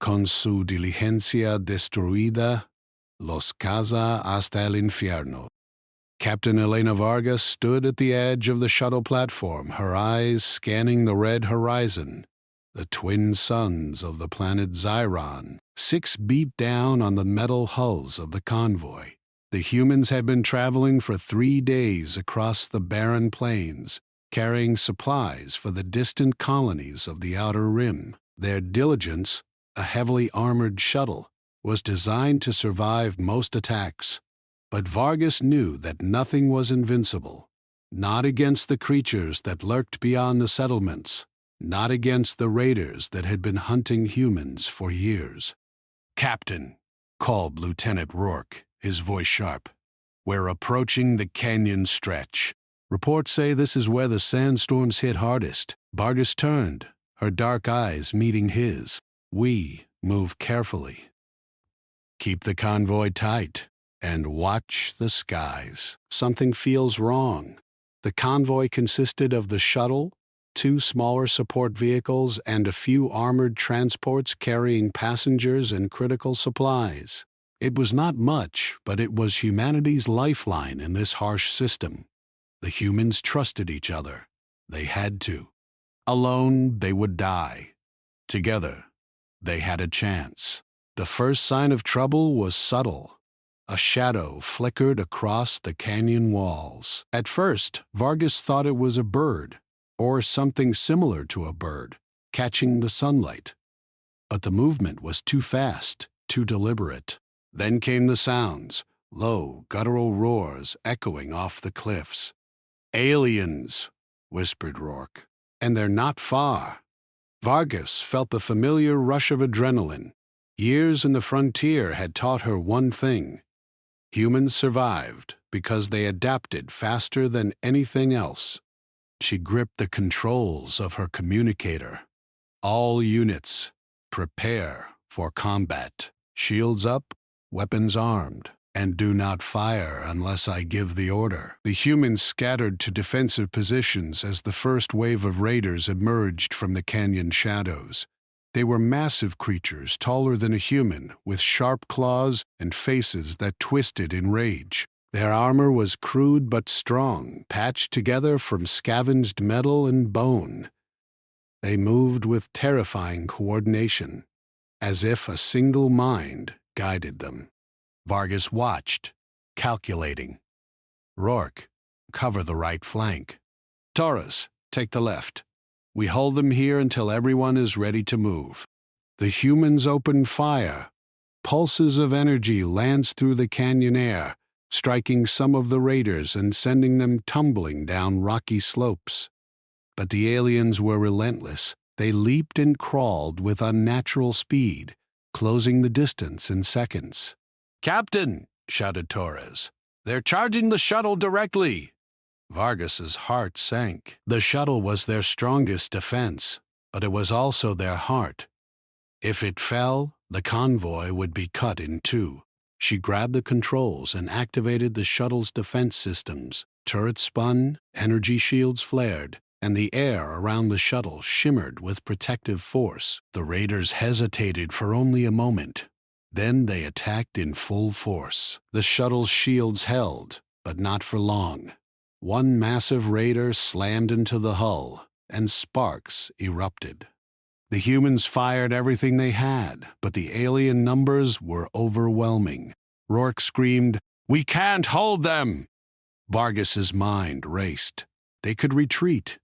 con su diligencia destruida, los caza hasta el infierno. Captain Elena Vargas stood at the edge of the shuttle platform, her eyes scanning the red horizon. The twin suns of the planet Xiron, 6 beat down on the metal hulls of the convoy. The humans had been traveling for 3 days across the barren plains, carrying supplies for the distant colonies of the Outer Rim. Their Diligence, a heavily armored shuttle, was designed to survive most attacks. But Vargas knew that nothing was invincible, not against the creatures that lurked beyond the settlements, not against the raiders that had been hunting humans for years. "Captain," called Lieutenant Rourke, his voice sharp, "we're approaching the canyon stretch. Reports say this is where the sandstorms hit hardest." Vargas turned, her dark eyes meeting his. "We move carefully. Keep the convoy tight. And watch the skies. Something feels wrong." The convoy consisted of the shuttle, 2 smaller support vehicles, and a few armored transports carrying passengers and critical supplies. It was not much, but it was humanity's lifeline in this harsh system. The humans trusted each other. They had to. Alone, they would die. Together, they had a chance. The first sign of trouble was subtle. A shadow flickered across the canyon walls. At first, Vargas thought it was a bird, or something similar to a bird, catching the sunlight. But the movement was too fast, too deliberate. Then came the sounds, low, guttural roars echoing off the cliffs. "Aliens," whispered Rourke, "and they're not far." Vargas felt the familiar rush of adrenaline. Years in the frontier had taught her one thing. Humans survived because they adapted faster than anything else. She gripped the controls of her communicator. "All units, prepare for combat. Shields up, weapons armed, and do not fire unless I give the order." The humans scattered to defensive positions as the first wave of raiders emerged from the canyon shadows. They were massive creatures, taller than a human, with sharp claws and faces that twisted in rage. Their armor was crude but strong, patched together from scavenged metal and bone. They moved with terrifying coordination, as if a single mind guided them. Vargas watched, calculating. "Rourke, cover the right flank. Torres, take the left. We hold them here until everyone is ready to move." The humans opened fire. Pulses of energy lanced through the canyon air, striking some of the raiders and sending them tumbling down rocky slopes. But the aliens were relentless. They leaped and crawled with unnatural speed, closing the distance in seconds. "Captain," shouted Torres, "they're charging the shuttle directly." Vargas's heart sank. The shuttle was their strongest defense, but it was also their heart. If it fell, the convoy would be cut in 2. She grabbed the controls and activated the shuttle's defense systems. Turrets spun, energy shields flared, and the air around the shuttle shimmered with protective force. The raiders hesitated for only a moment. Then they attacked in full force. The shuttle's shields held, but not for long. One massive raider slammed into the hull, and sparks erupted. The humans fired everything they had, but the alien numbers were overwhelming. Rourke screamed, "We can't hold them!" Vargas's mind raced. They could retreat,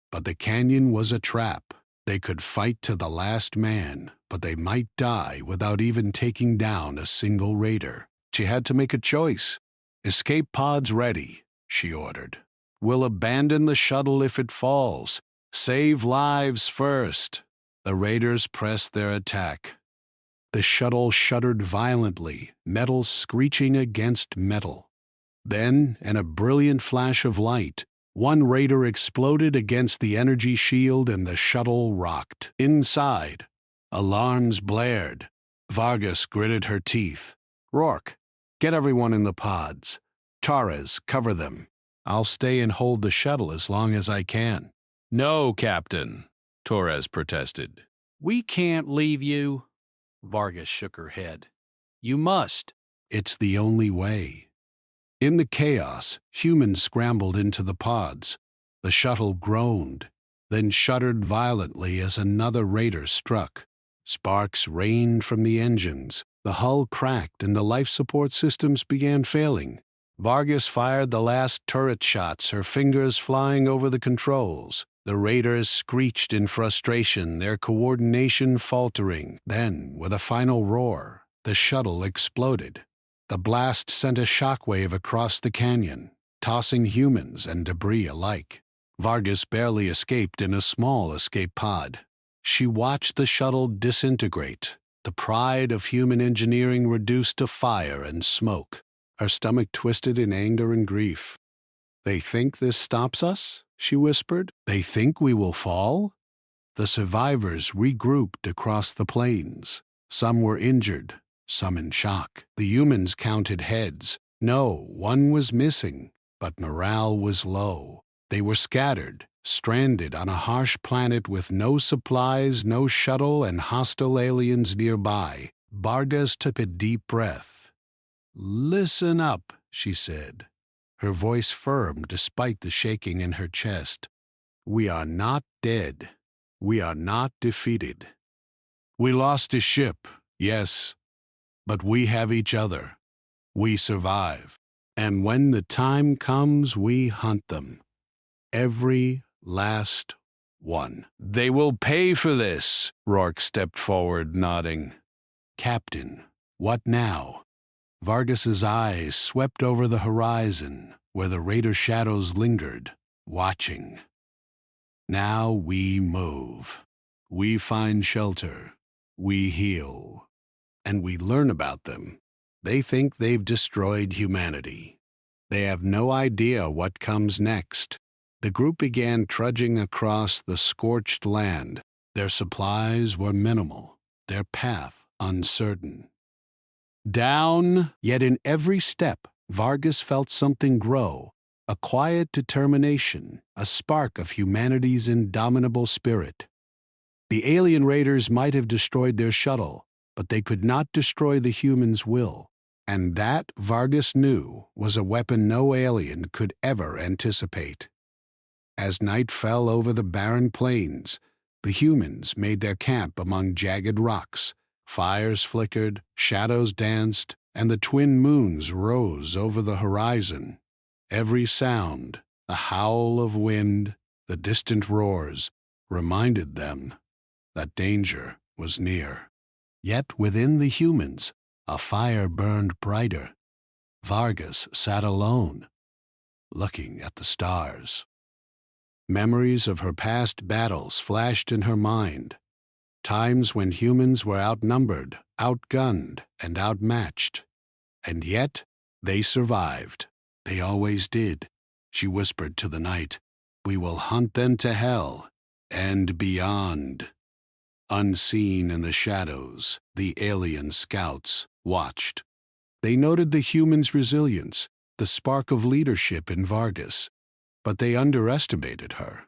but the canyon was a trap. They could fight to the last man, but they might die without even taking down a single raider. She had to make a choice. "Escape pods ready," she ordered. "We'll abandon the shuttle if it falls. Save lives first." The raiders pressed their attack. The shuttle shuddered violently, metal screeching against metal. Then, in a brilliant flash of light, one raider exploded against the energy shield and the shuttle rocked. Inside, alarms blared. Vargas gritted her teeth. "Rourke, get everyone in the pods. Torres, cover them. I'll stay and hold the shuttle as long as I can." "No, Captain," Torres protested. "We can't leave you." Vargas shook her head. You must. It's the only way. In the chaos, humans scrambled into the pods. The shuttle groaned, then shuddered violently as another raider struck. Sparks rained from the engines. The hull cracked and the life support systems began failing. Vargas fired the last turret shots, her fingers flying over the controls. The raiders screeched in frustration, their coordination faltering. Then, with a final roar, the shuttle exploded. The blast sent a shockwave across the canyon, tossing humans and debris alike. Vargas barely escaped in a small escape pod. She watched the shuttle disintegrate, the pride of human engineering reduced to fire and smoke. Her stomach twisted in anger and grief. "They think this stops us?" she whispered. "They think we will fall?" The survivors regrouped across the plains. Some were injured, some in shock. The humans counted heads. No, one was missing, but morale was low. They were scattered, stranded on a harsh planet with no supplies, no shuttle, and hostile aliens nearby. Vargas took a deep breath. "Listen up," she said, her voice firm despite the shaking in her chest. "We are not dead. We are not defeated. We lost a ship, yes, but we have each other. We survive. And when the time comes, we hunt them. Every last one." "They will pay for this," Rourke stepped forward, nodding. "Captain, what now?" Vargas's eyes swept over the horizon, where the raider shadows lingered, watching. "Now we move. We find shelter. We heal. And we learn about them. They think they've destroyed humanity. They have no idea what comes next." The group began trudging across the scorched land. Their supplies were minimal, their path uncertain. Down, yet in every step, Vargas felt something grow, a quiet determination, a spark of humanity's indomitable spirit. The alien raiders might have destroyed their shuttle, but they could not destroy the humans' will. And that, Vargas knew, was a weapon no alien could ever anticipate. As night fell over the barren plains, the humans made their camp among jagged rocks. Fires flickered, shadows danced, and the twin moons rose over the horizon. Every sound, the howl of wind, the distant roars, reminded them that danger was near. Yet within the humans, a fire burned brighter. Vargas sat alone, looking at the stars. Memories of her past battles flashed in her mind, times when humans were outnumbered, outgunned, and outmatched. And yet, they survived. They always did. She whispered to the night, "We will hunt them to hell and beyond." Unseen in the shadows, the alien scouts watched. They noted the humans' resilience, the spark of leadership in Vargas. But they underestimated her.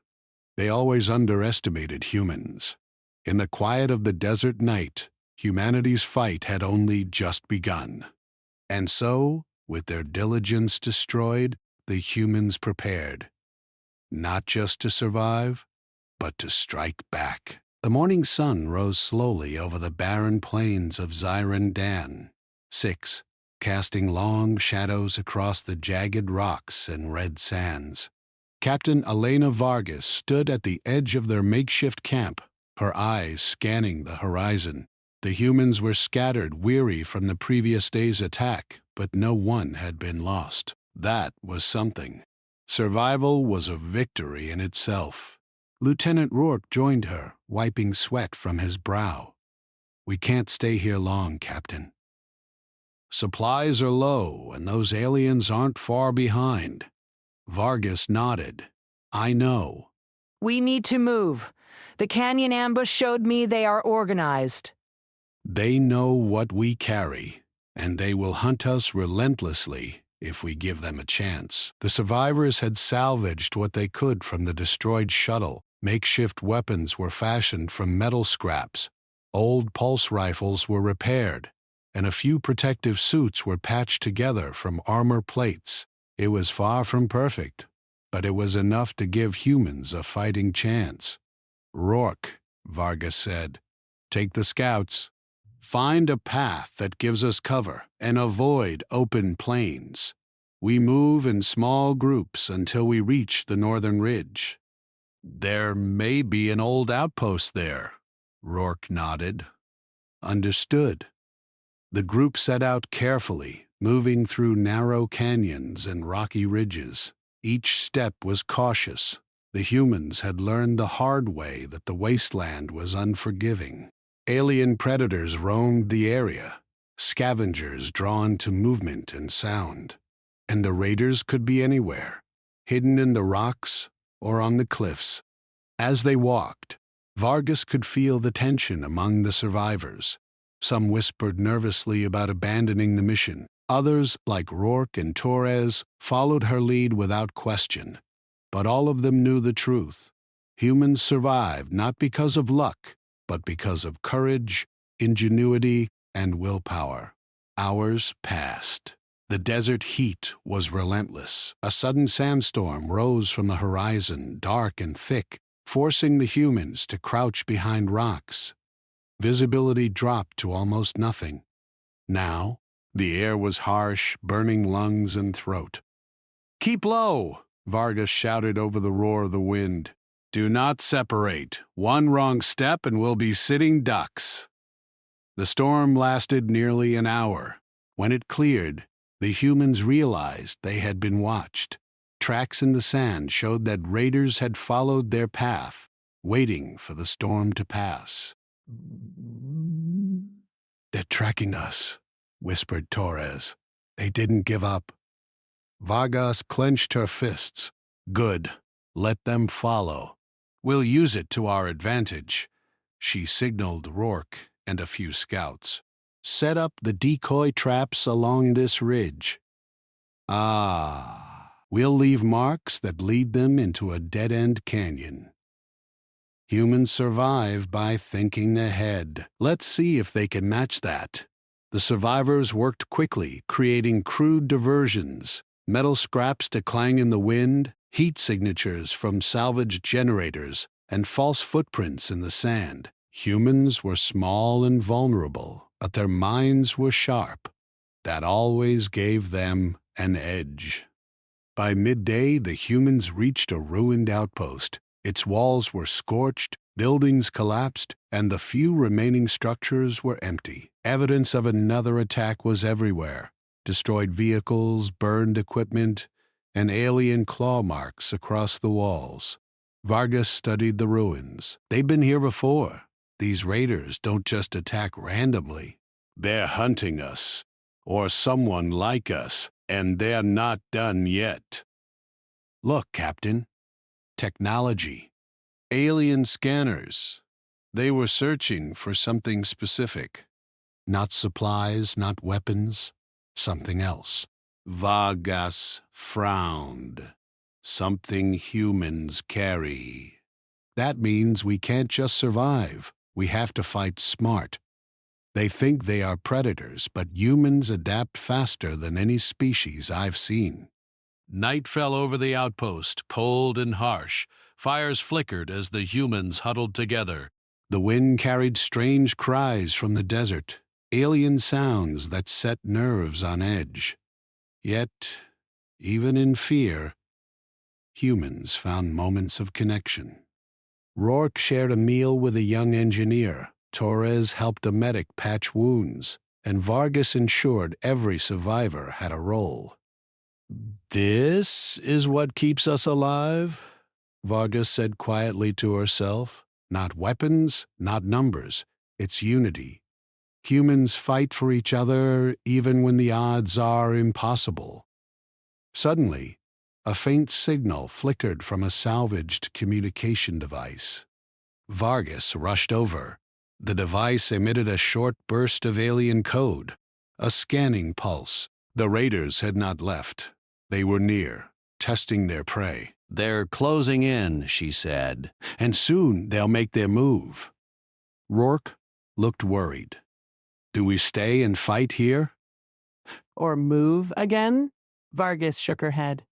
They always underestimated humans. In the quiet of the desert night, humanity's fight had only just begun. And so, with their diligence destroyed, the humans prepared. Not just to survive, but to strike back. The morning sun rose slowly over the barren plains of Zyran Dan. 6, casting long shadows across the jagged rocks and red sands. Captain Elena Vargas stood at the edge of their makeshift camp, her eyes scanning the horizon. The humans were scattered, weary from the previous day's attack, but no one had been lost. That was something. Survival was a victory in itself. Lieutenant Rourke joined her, wiping sweat from his brow. "We can't stay here long, Captain. Supplies are low, and those aliens aren't far behind." Vargas nodded. "I know." "We need to move. The canyon ambush showed me they are organized." "They know what we carry, and they will hunt us relentlessly if we give them a chance." The survivors had salvaged what they could from the destroyed shuttle. Makeshift weapons were fashioned from metal scraps. Old pulse rifles were repaired, and a few protective suits were patched together from armor plates. It was far from perfect, but it was enough to give humans a fighting chance. "Rourke," Vargas said, "take the scouts. Find a path that gives us cover and avoid open plains. We move in small groups until we reach the northern ridge." "There may be an old outpost there," Rourke nodded. "Understood." The group set out carefully, moving through narrow canyons and rocky ridges. Each step was cautious. The humans had learned the hard way that the wasteland was unforgiving. Alien predators roamed the area, scavengers drawn to movement and sound. And the raiders could be anywhere, hidden in the rocks or on the cliffs. As they walked, Vargas could feel the tension among the survivors. Some whispered nervously about abandoning the mission. Others, like Rourke and Torres, followed her lead without question. But all of them knew the truth. Humans survived not because of luck, but because of courage, ingenuity, and willpower. Hours passed. The desert heat was relentless. A sudden sandstorm rose from the horizon, dark and thick, forcing the humans to crouch behind rocks. Visibility dropped to almost nothing. Now, the air was harsh, burning lungs and throat. "Keep low!" Vargas shouted over the roar of the wind. "Do not separate. One wrong step and we'll be sitting ducks." The storm lasted nearly an hour. When it cleared, the humans realized they had been watched. Tracks in the sand showed that raiders had followed their path, waiting for the storm to pass. "They're tracking us," whispered Torres. "They didn't give up." Vargas clenched her fists. "Good. Let them follow. We'll use it to our advantage." She signaled Rourke and a few scouts. "Set up the decoy traps along this ridge." We'll leave marks that lead them into a dead-end canyon." Humans survive by thinking ahead. Let's see if they can match that. The survivors worked quickly, creating crude diversions, metal scraps to clang in the wind, heat signatures from salvaged generators, and false footprints in the sand. Humans were small and vulnerable, but their minds were sharp. That always gave them an edge. By midday, the humans reached a ruined outpost. Its walls were scorched, buildings collapsed, and the few remaining structures were empty. Evidence of another attack was everywhere. Destroyed vehicles, burned equipment, and alien claw marks across the walls. Vargas studied the ruins. They'd been here before. These raiders don't just attack randomly. They're hunting us, or someone like us, and they're not done yet. Look, Captain. Technology. Alien scanners. They were searching for something specific. Not supplies, not weapons, something else. Vargas frowned. Something humans carry. That means we can't just survive. We have to fight smart. They think they are predators, but humans adapt faster than any species I've seen. Night fell over the outpost, cold and harsh. Fires flickered as the humans huddled together. The wind carried strange cries from the desert, alien sounds that set nerves on edge. Yet, even in fear, humans found moments of connection. Rourke shared a meal with a young engineer. Torres helped a medic patch wounds, and Vargas ensured every survivor had a role. "This is what keeps us alive," Vargas said quietly to herself. "Not weapons, not numbers. It's unity. Humans fight for each other even when the odds are impossible." Suddenly, a faint signal flickered from a salvaged communication device. Vargas rushed over. The device emitted a short burst of alien code, a scanning pulse. The raiders had not left. They were near, testing their prey. "They're closing in," she said, "and soon they'll make their move." Rourke, looked worried. Do we stay and fight here? Or move again? Vargas shook her head.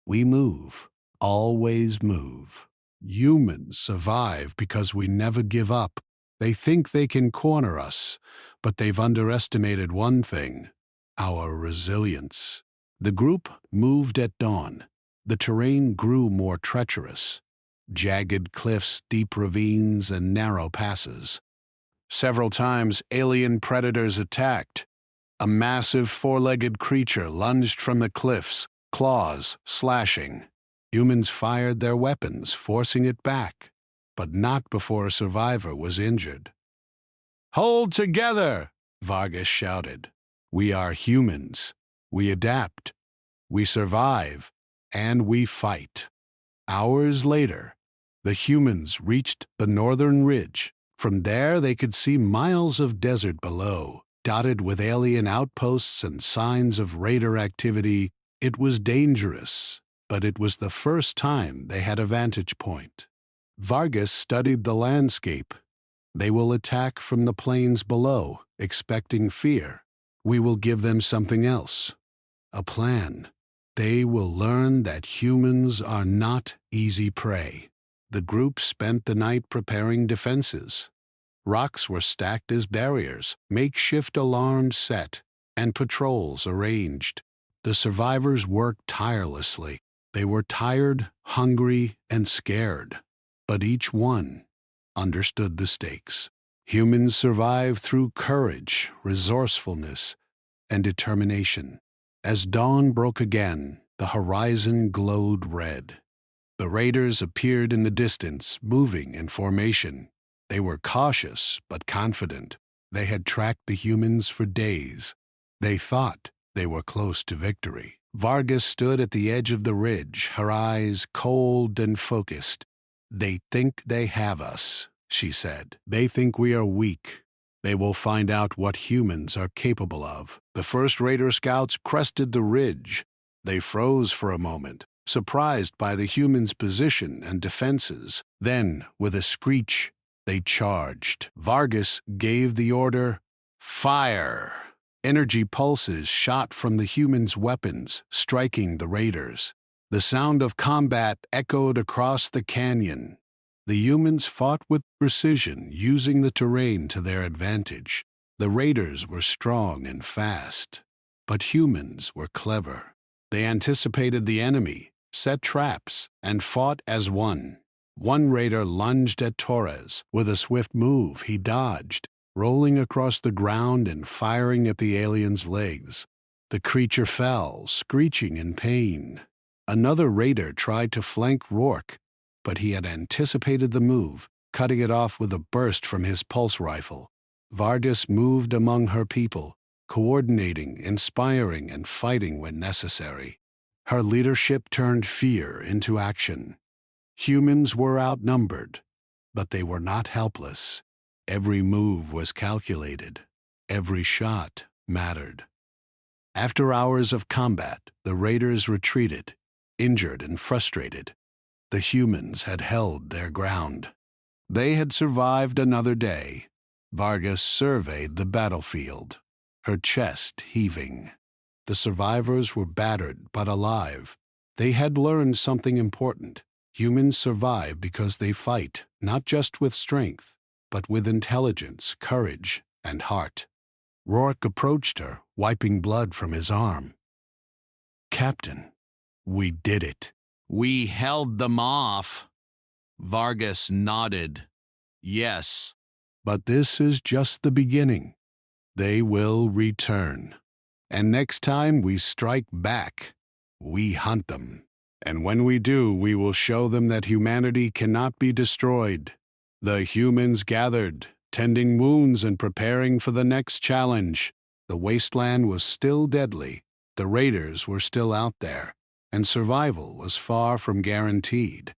We move. Always move. Humans survive because we never give up. They think they can corner us, but they've underestimated one thing: our resilience. The group moved at dawn. The terrain grew more treacherous. Jagged cliffs, deep ravines, and narrow passes. Several times, alien predators attacked. A massive four-legged creature lunged from the cliffs, claws slashing. Humans fired their weapons, forcing it back, but not before a survivor was injured. "Hold together!" Vargas shouted. "We are humans. We adapt. We survive. And we fight." Hours later, the humans reached the northern ridge. From there, they could see miles of desert below, dotted with alien outposts and signs of raider activity. It was dangerous, but it was the first time they had a vantage point. Vargas studied the landscape. They will attack from the plains below, expecting fear. We will give them something else, a plan. They will learn that humans are not easy prey. The group spent the night preparing defenses. Rocks were stacked as barriers, makeshift alarms set, and patrols arranged. The survivors worked tirelessly. They were tired, hungry, and scared, but each one understood the stakes. Humans survive through courage, resourcefulness, and determination. As dawn broke again, the horizon glowed red. The raiders appeared in the distance, moving in formation. They were cautious but confident. They had tracked the humans for days. They thought they were close to victory. Vargas stood at the edge of the ridge, her eyes cold and focused. "They think they have us," she said. "They think we are weak. They will find out what humans are capable of." The first raider scouts crested the ridge. They froze for a moment, surprised by the humans' position and defenses. Then, with a screech, they charged. Vargas gave the order, "Fire!" Energy pulses shot from the humans' weapons, striking the raiders. The sound of combat echoed across the canyon. The humans fought with precision, using the terrain to their advantage. The raiders were strong and fast, but humans were clever. They anticipated the enemy, set traps, and fought as one. One raider lunged at Torres. With a swift move, he dodged, rolling across the ground and firing at the alien's legs. The creature fell, screeching in pain. Another raider tried to flank Rourke, but he had anticipated the move, cutting it off with a burst from his pulse rifle. Vargas moved among her people, coordinating, inspiring, and fighting when necessary. Her leadership turned fear into action. Humans were outnumbered, but they were not helpless. Every move was calculated. Every shot mattered. After hours of combat, the raiders retreated, injured and frustrated. The humans had held their ground. They had survived another day. Vargas surveyed the battlefield, her chest heaving. The survivors were battered but alive. They had learned something important. Humans survive because they fight, not just with strength, but with intelligence, courage, and heart. Rourke approached her, wiping blood from his arm. "Captain, we did it." We held them off. Vargas nodded. Yes. But this is just the beginning. They will return. And next time we strike back, we hunt them. And when we do, we will show them that humanity cannot be destroyed. The humans gathered, tending wounds and preparing for the next challenge. The wasteland was still deadly. The raiders were still out there, and survival was far from guaranteed.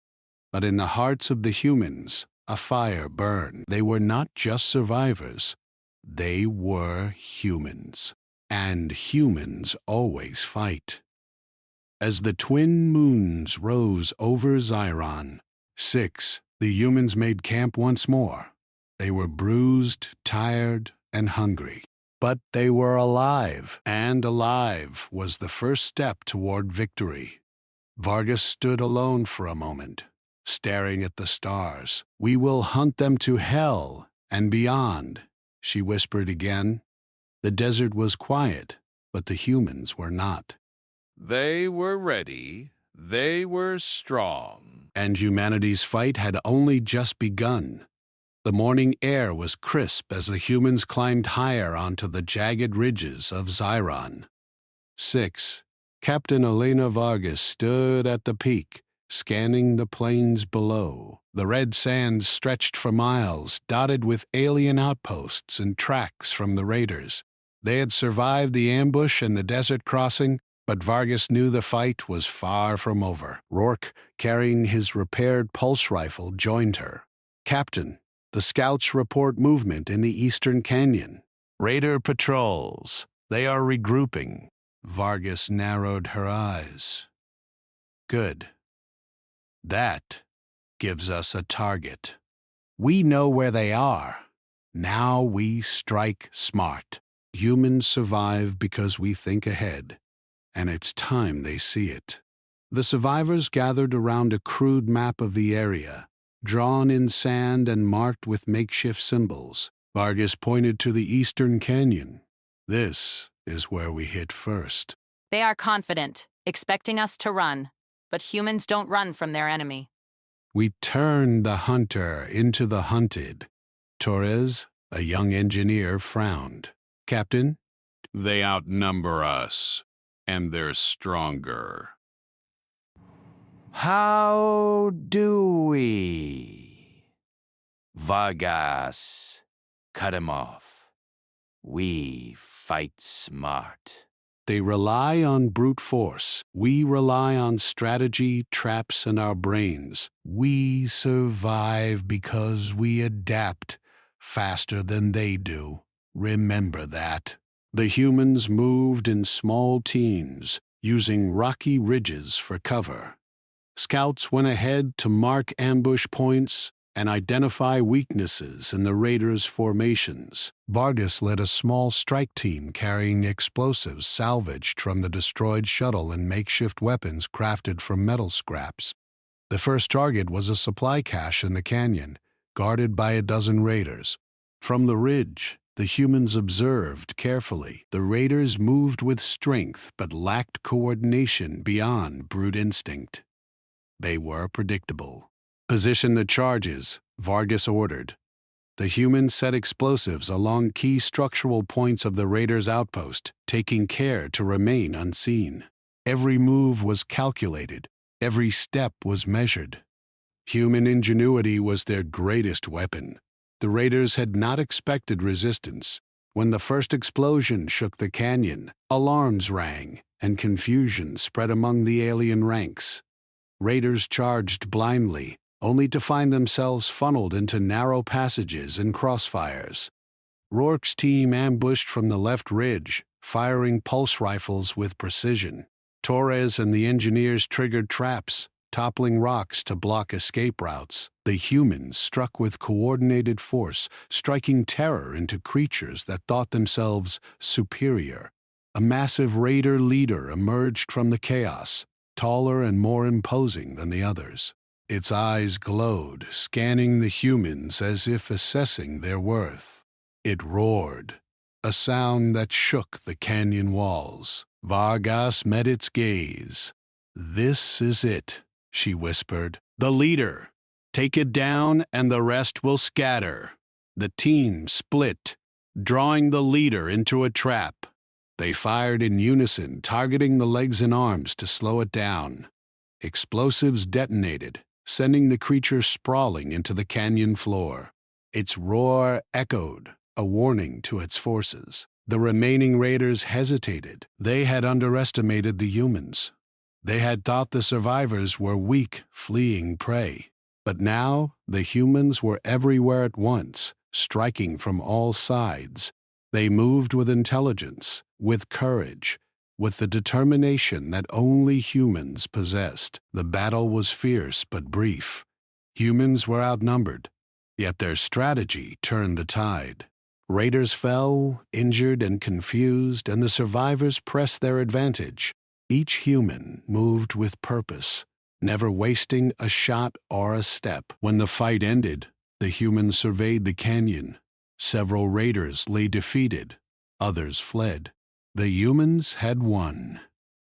But in the hearts of the humans, a fire burned. They were not just survivors. They were humans. And humans always fight. As the twin moons rose over Xiron, the humans made camp once more. They were bruised, tired, and hungry. But they were alive, and alive was the first step toward victory. Vargas stood alone for a moment, staring at the stars. "We will hunt them to hell and beyond," she whispered again. The desert was quiet, but the humans were not. They were ready. They were strong. And humanity's fight had only just begun. The morning air was crisp as the humans climbed higher onto the jagged ridges of Xiron. 6. Captain Elena Vargas stood at the peak, scanning the plains below. The red sands stretched for miles, dotted with alien outposts and tracks from the raiders. They had survived the ambush and the desert crossing, but Vargas knew the fight was far from over. Rourke, carrying his repaired pulse rifle, joined her. "Captain, the scouts report movement in the eastern canyon. Raider patrols. They are regrouping." Vargas narrowed her eyes. "Good. That gives us a target. We know where they are. Now we strike smart. Humans survive because we think ahead, and it's time they see it." The survivors gathered around a crude map of the area, drawn in sand and marked with makeshift symbols. Vargas pointed to the eastern canyon. "This is where we hit first." They are confident, expecting us to run, but humans don't run from their enemy. "We turned the hunter into the hunted." Torres, a young engineer, frowned. "Captain?" They outnumber us, and they're stronger. How do we? Vargas, cut him off. We fight smart. "They rely on brute force. We rely on strategy, traps, and our brains. We survive because we adapt faster than they do. Remember that." The humans moved in small teams, using rocky ridges for cover. Scouts went ahead to mark ambush points and identify weaknesses in the raiders' formations. Vargas led a small strike team carrying explosives salvaged from the destroyed shuttle and makeshift weapons crafted from metal scraps. The first target was a supply cache in the canyon, guarded by a dozen raiders. From the ridge, the humans observed carefully. The raiders moved with strength but lacked coordination beyond brute instinct. They were predictable. "Position the charges," Vargas ordered. The humans set explosives along key structural points of the raiders' outpost, taking care to remain unseen. Every move was calculated. Every step was measured. Human ingenuity was their greatest weapon. The raiders had not expected resistance. When the first explosion shook the canyon, alarms rang, and confusion spread among the alien ranks. Raiders charged blindly, only to find themselves funneled into narrow passages and crossfires. Rourke's team ambushed from the left ridge, firing pulse rifles with precision. Torres and the engineers triggered traps, toppling rocks to block escape routes. The humans struck with coordinated force, striking terror into creatures that thought themselves superior. A massive raider leader emerged from the chaos, taller and more imposing than the others. Its eyes glowed, scanning the humans as if assessing their worth. It roared, a sound that shook the canyon walls. Vargas met its gaze. "This is it," she whispered. "The leader. Take it down and the rest will scatter." The team split, drawing the leader into a trap. They fired in unison, targeting the legs and arms to slow it down. Explosives detonated, sending the creature sprawling into the canyon floor. Its roar echoed, a warning to its forces. The remaining raiders hesitated. They had underestimated the humans. They had thought the survivors were weak, fleeing prey. But now the humans were everywhere at once, striking from all sides. They moved with intelligence, with courage, with the determination that only humans possessed. The battle was fierce but brief. Humans were outnumbered, Yet their strategy turned the tide. Raiders fell, injured and confused, and the survivors pressed their advantage. Each human moved with purpose, never wasting a shot or a step. When the fight ended, the humans surveyed the canyon. Several raiders lay defeated, others fled. The humans had won.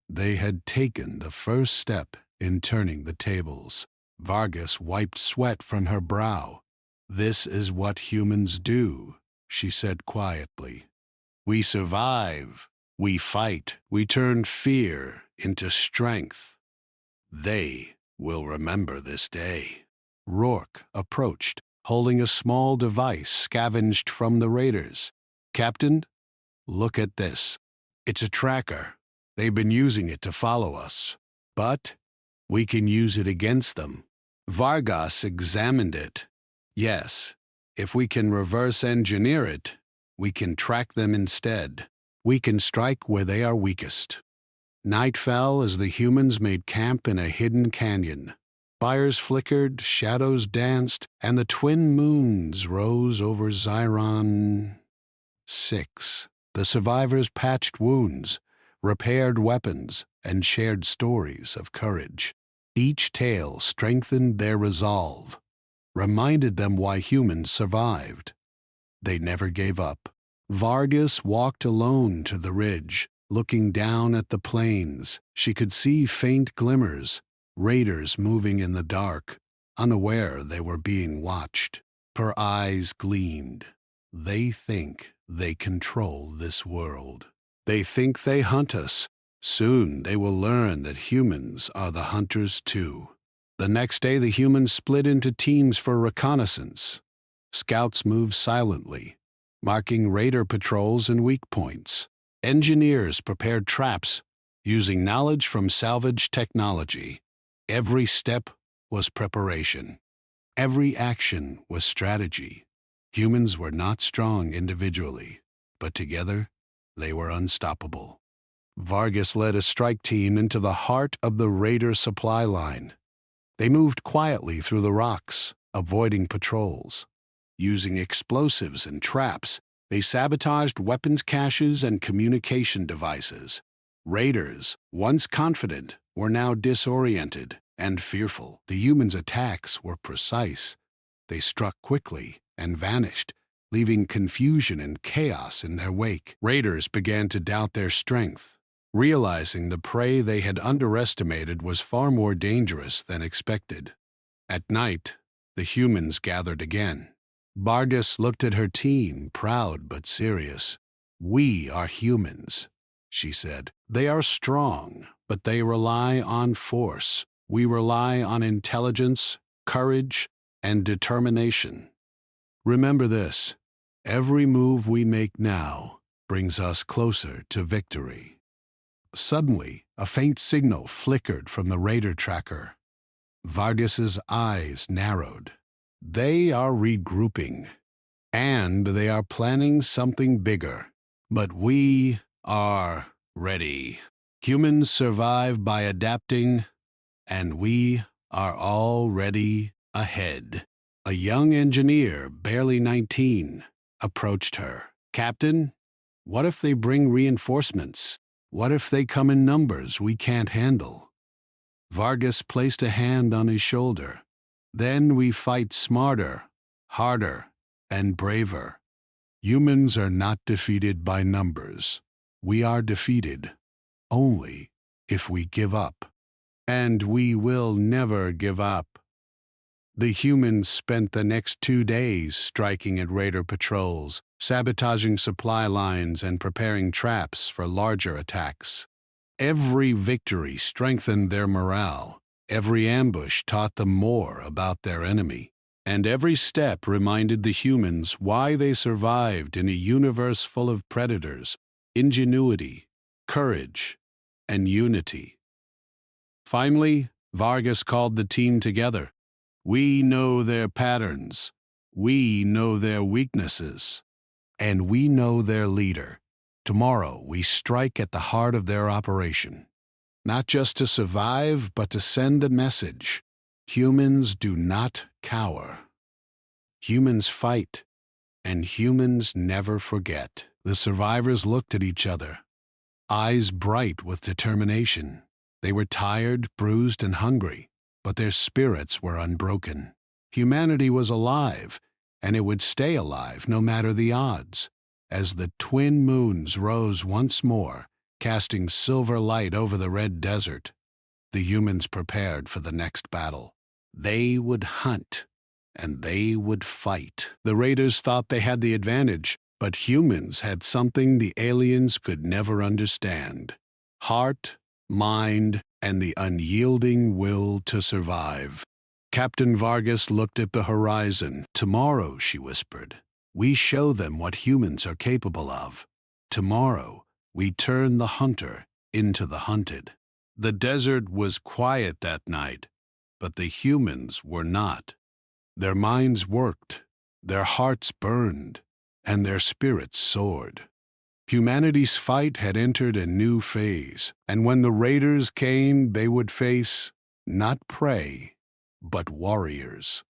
They had taken the first step in turning the tables. Vargas wiped sweat from her brow. "This is what humans do," she said quietly. "We survive, we fight, we turn fear into strength. They will remember this day." Rourke approached, holding a small device scavenged from the raiders. "Captain, look at this. It's a tracker. They've been using it to follow us. But we can use it against them." Vargas examined it. "Yes, if we can reverse engineer it, we can track them instead. We can strike where they are weakest." Night fell as the humans made camp in a hidden canyon. Fires flickered, shadows danced, and the twin moons rose over Xiron 6. The survivors patched wounds, repaired weapons, and shared stories of courage. Each tale strengthened their resolve, reminded them why humans survived. They never gave up. Vargas walked alone to the ridge, looking down at the plains. She could see faint glimmers, raiders moving in the dark, unaware they were being watched. Her eyes gleamed. They think they control this world. They think they hunt us. Soon they will learn that humans are the hunters too. The next day the humans split into teams for reconnaissance. Scouts moved silently, marking raider patrols and weak points. Engineers prepared traps, using knowledge from salvage technology. Every step was preparation. Every action was strategy. Humans were not strong individually, but together they were unstoppable. Vargas led a strike team into the heart of the raider supply line. They moved quietly through the rocks, avoiding patrols. Using explosives and traps, they sabotaged weapons caches and communication devices. Raiders, once confident, were now disoriented and fearful. The humans' attacks were precise. They struck quickly and vanished, leaving confusion and chaos in their wake. Raiders began to doubt their strength, realizing the prey they had underestimated was far more dangerous than expected. At night, the humans gathered again. Vargas looked at her team, proud but serious. "We are humans," she said. "They are strong, but they rely on force. We rely on intelligence, courage, and determination. Remember this: every move we make now brings us closer to victory." Suddenly, a faint signal flickered from the raider tracker. Vargas's eyes narrowed. They are regrouping, and they are planning something bigger. But we are ready. Humans survive by adapting, and we are already ahead. A young engineer, barely 19, approached her. "Captain, what if they bring reinforcements? What if they come in numbers we can't handle?" Vargas placed a hand on his shoulder. "Then we fight smarter, harder, and braver. Humans are not defeated by numbers. We are defeated only if we give up. And we will never give up." The humans spent the next 2 days striking at raider patrols, sabotaging supply lines, and preparing traps for larger attacks. Every victory strengthened their morale. Every ambush taught them more about their enemy. And every step reminded the humans why they survived in a universe full of predators, ingenuity, courage, and unity. Finally, Vargas called the team together. "We know their patterns. We know their weaknesses. And we know their leader. Tomorrow we strike at the heart of their operation. Not just to survive, but to send a message. Humans do not cower. Humans fight, and humans never forget. The survivors looked at each other, eyes bright with determination. They were tired, bruised, and hungry, but their spirits were unbroken. Humanity was alive, and it would stay alive no matter the odds. As the twin moons rose once more, casting silver light over the red desert, the humans prepared for the next battle. They would hunt, and they would fight. The raiders thought they had the advantage, but humans had something the aliens could never understand: heart, mind, and the unyielding will to survive. Captain Vargas looked at the horizon. "Tomorrow," she whispered, "we show them what humans are capable of. Tomorrow, we turn the hunter into the hunted." The desert was quiet that night, but the humans were not. Their minds worked, their hearts burned, and their spirits soared. Humanity's fight had entered a new phase, and when the raiders came, they would face not prey, but warriors.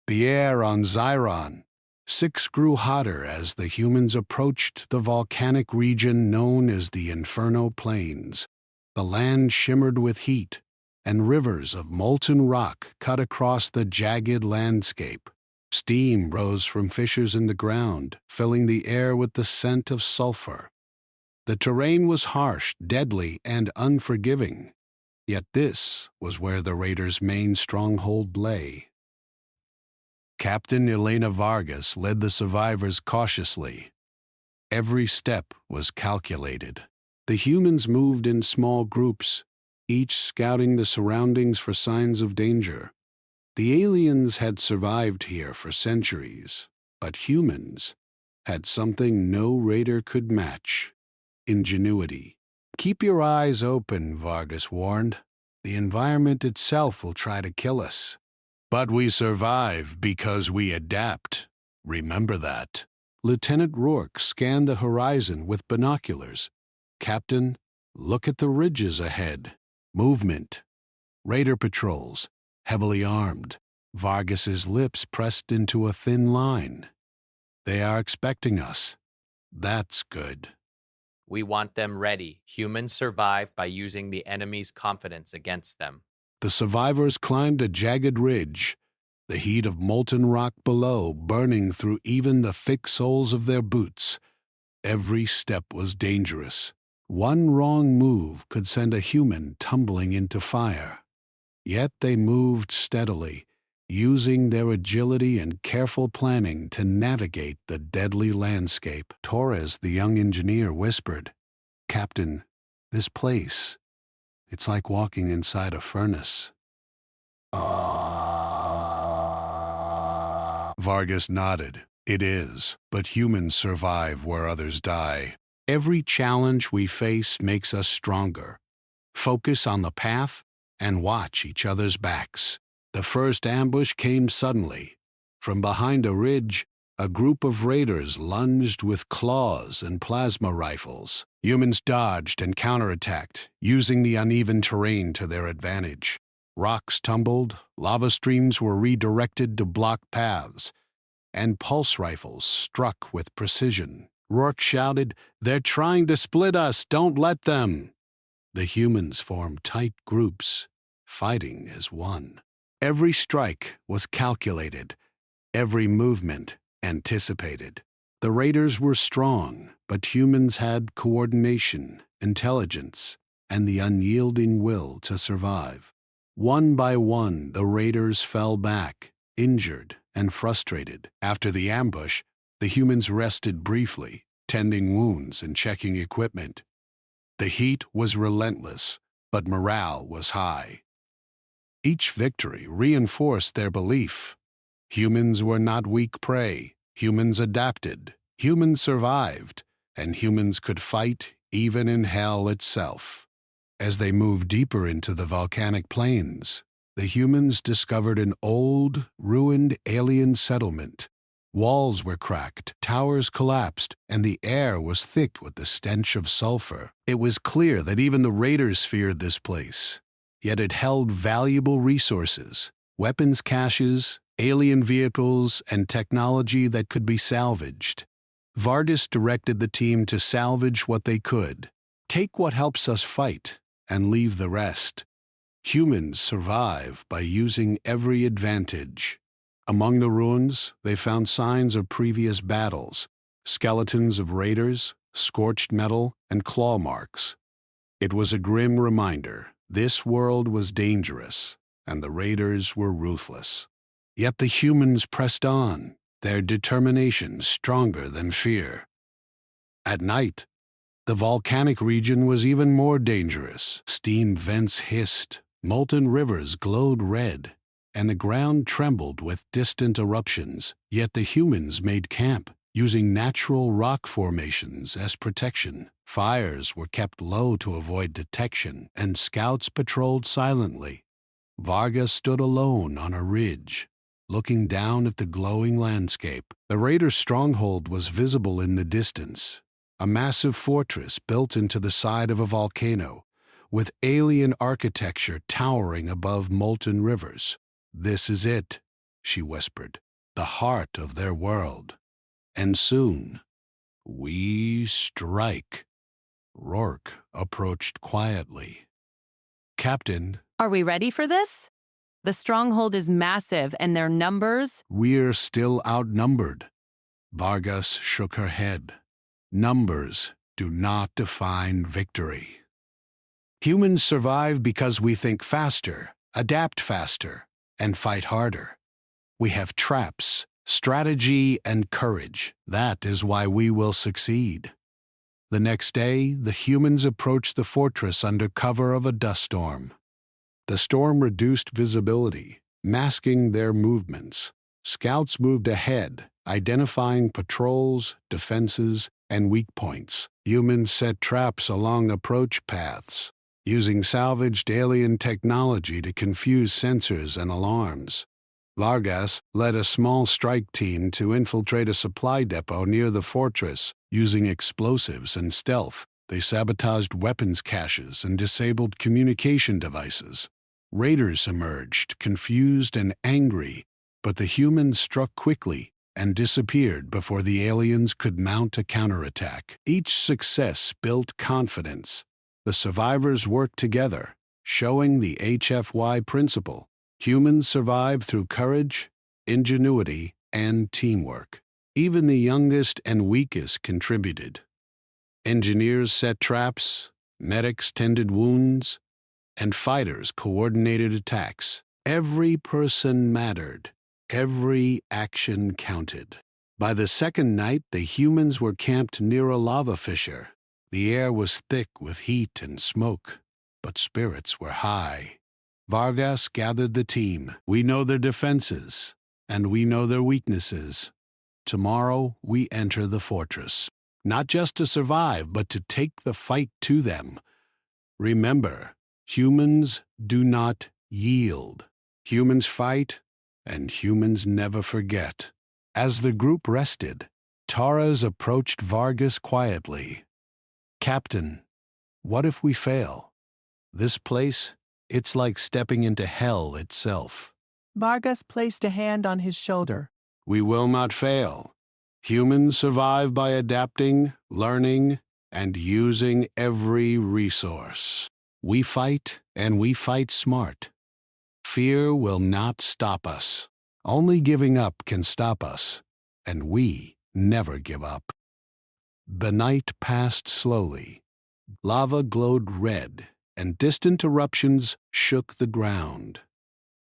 The air on Xiron 6 grew hotter as the humans approached the volcanic region known as the Inferno Plains. The land shimmered with heat, and rivers of molten rock cut across the jagged landscape. Steam rose from fissures in the ground, filling the air with the scent of sulfur. The terrain was harsh, deadly, and unforgiving, yet this was where the raiders' main stronghold lay. Captain Elena Vargas led the survivors cautiously. Every step was calculated. The humans moved in small groups, each scouting the surroundings for signs of danger. The aliens had survived here for centuries, but humans had something no raider could match: ingenuity. "Keep your eyes open," Vargas warned. "The environment itself will try to kill us. But we survive because we adapt. Remember that." Lieutenant Rourke scanned the horizon with binoculars. "Captain, look at the ridges ahead. Movement. Raider patrols, heavily armed." Vargas's lips pressed into a thin line. "They are expecting us. That's good." We want them ready. Humans survive by using the enemy's confidence against them. The survivors climbed a jagged ridge, the heat of molten rock below burning through even the thick soles of their boots. Every step was dangerous. One wrong move could send a human tumbling into fire. Yet they moved steadily, using their agility and careful planning to navigate the deadly landscape. Torres, the young engineer, whispered, "Captain, this place, it's like walking inside a furnace." Vargas nodded. "It is, but humans survive where others die. Every challenge we face makes us stronger. Focus on the path and watch each other's backs." The first ambush came suddenly. From behind a ridge, a group of raiders lunged with claws and plasma rifles. Humans dodged and counterattacked, using the uneven terrain to their advantage. Rocks tumbled, lava streams were redirected to block paths, and pulse rifles struck with precision. Rourke shouted, "They're trying to split us! Don't let them!" The humans formed tight groups, fighting as one. Every strike was calculated, every movement anticipated. The raiders were strong, but humans had coordination, intelligence, and the unyielding will to survive. One by one, the raiders fell back, injured and frustrated. After the ambush, the humans rested briefly, tending wounds and checking equipment. The heat was relentless, but morale was high. Each victory reinforced their belief. Humans were not weak prey. Humans adapted. Humans survived. And humans could fight even in hell itself. As they moved deeper into the volcanic plains, the humans discovered an old, ruined alien settlement. Walls were cracked, towers collapsed, and the air was thick with the stench of sulfur. It was clear that even the raiders feared this place. Yet it held valuable resources. weapons caches, alien vehicles, and technology that could be salvaged. Vargas directed the team to salvage what they could. Take what helps us fight, and leave the rest. Humans survive by using every advantage. Among the ruins, they found signs of previous battles, skeletons of raiders, scorched metal, and claw marks. It was a grim reminder. This world was dangerous, and the raiders were ruthless. Yet the humans pressed on, their determination stronger than fear. At night, the volcanic region was even more dangerous. Steam vents hissed, molten rivers glowed red, and the ground trembled with distant eruptions. Yet the humans made camp, using natural rock formations as protection. Fires were kept low to avoid detection, and scouts patrolled silently. Vargas stood alone on a ridge, looking down at the glowing landscape. The raiders' stronghold was visible in the distance, a massive fortress built into the side of a volcano, with alien architecture towering above molten rivers. "This is it," she whispered, "the heart of their world. And soon, we strike." Rourke approached quietly. "Captain, Are we ready for this? The stronghold is massive, and their numbers. we're still outnumbered." Vargas shook her head. "Numbers do not define victory. Humans survive because we think faster, adapt faster, and fight harder. We have traps, strategy, and courage. That is why we will succeed." The next day, the humans approached the fortress under cover of a dust storm. The storm reduced visibility, masking their movements. Scouts moved ahead, identifying patrols, defenses, and weak points. Humans set traps along approach paths, using salvaged alien technology to confuse sensors and alarms. Vargas led a small strike team to infiltrate a supply depot near the fortress. Using explosives and stealth, they sabotaged weapons caches and disabled communication devices. Raiders emerged, confused and angry, but the humans struck quickly and disappeared before the aliens could mount a counterattack. Each success built confidence. The survivors worked together, showing the HFY principle. Humans survive through courage, ingenuity, and teamwork. Even the youngest and weakest contributed. Engineers set traps, medics tended wounds, and fighters coordinated attacks. Every person mattered. Every action counted. By the second night, the humans were camped near a lava fissure. The air was thick with heat and smoke, but spirits were high. Vargas gathered the team. "We know their defenses, and we know their weaknesses. Tomorrow we enter the fortress, not just to survive, but to take the fight to them. Remember, humans do not yield. Humans fight, and humans never forget." As the group rested, Torres approached Vargas quietly. "Captain, what if we fail? This place, it's like stepping into hell itself." Vargas placed a hand on his shoulder. "We will not fail. Humans survive by adapting, learning, and using every resource. We fight, and we fight smart. Fear will not stop us. Only giving up can stop us, and we never give up." The night passed slowly. Lava glowed red, and distant eruptions shook the ground.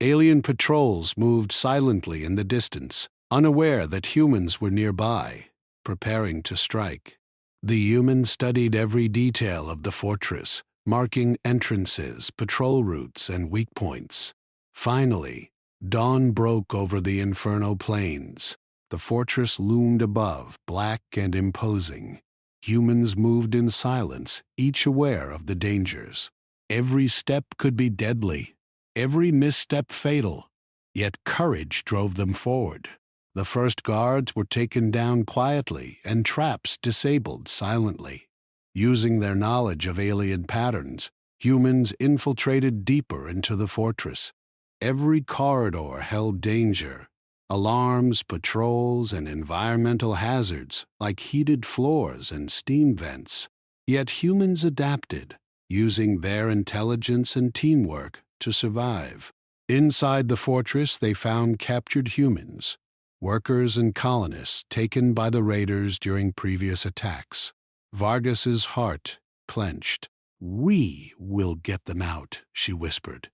Alien patrols moved silently in the distance, unaware that humans were nearby, preparing to strike. The humans studied every detail of the fortress, marking entrances, patrol routes, and weak points. Finally, dawn broke over the Inferno plains. The fortress loomed above, black and imposing. Humans moved in silence, each aware of the dangers. Every step could be deadly, every misstep fatal, yet courage drove them forward. The first guards were taken down quietly and traps disabled silently. Using their knowledge of alien patterns, humans infiltrated deeper into the fortress. Every corridor held danger, alarms, patrols, and environmental hazards like heated floors and steam vents. Yet humans adapted, using their intelligence and teamwork to survive. Inside the fortress, they found captured humans, workers and colonists taken by the raiders during previous attacks. Vargas's heart clenched. "We will get them out," she whispered.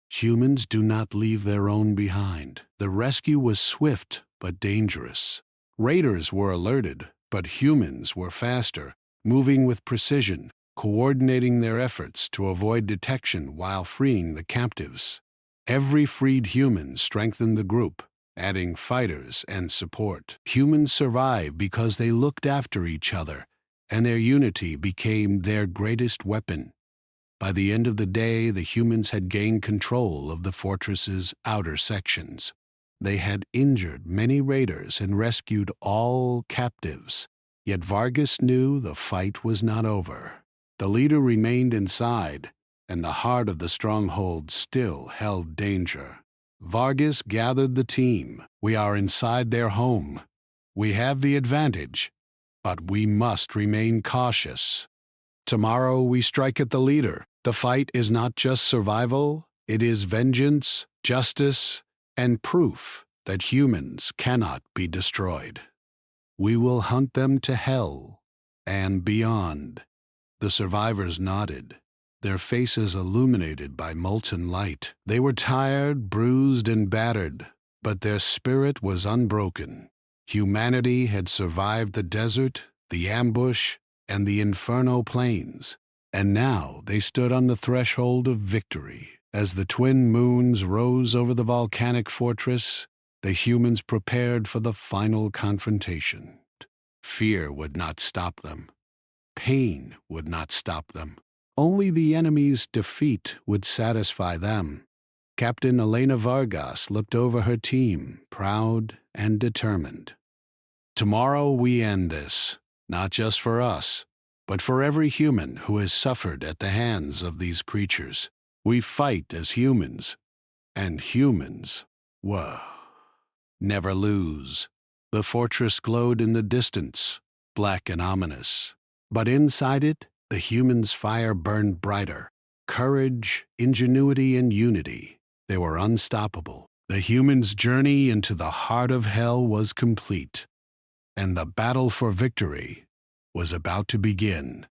"Humans do not leave their own behind." The rescue was swift but dangerous. Raiders were alerted, but humans were faster, moving with precision, coordinating their efforts to avoid detection while freeing the captives. Every freed human strengthened the group, adding fighters and support. Humans survived because they looked after each other, and their unity became their greatest weapon. By the end of the day, the humans had gained control of the fortress's outer sections. They had injured many raiders and rescued all captives. Yet Vargas knew the fight was not over. The leader remained inside, and the heart of the stronghold still held danger. Vargas gathered the team. "We are inside their home. We have the advantage, but we must remain cautious. Tomorrow we strike at the leader. The fight is not just survival, it is vengeance, justice, and proof that humans cannot be destroyed. We will hunt them to hell and beyond." The survivors nodded, their faces illuminated by molten light. They were tired, bruised, and battered, but their spirit was unbroken. Humanity had survived the desert, the ambush, and the inferno plains, and now they stood on the threshold of victory. As the twin moons rose over the volcanic fortress, the humans prepared for the final confrontation. Fear would not stop them. Pain would not stop them. Only the enemy's defeat would satisfy them. Captain Elena Vargas looked over her team, proud and determined. "Tomorrow we end this, not just for us, but for every human who has suffered at the hands of these creatures. We fight as humans, and humans, never lose." The fortress glowed in the distance, black and ominous. But inside it, the humans' fire burned brighter. Courage, ingenuity, and unity. They were unstoppable. The humans' journey into the heart of hell was complete, and the battle for victory was about to begin.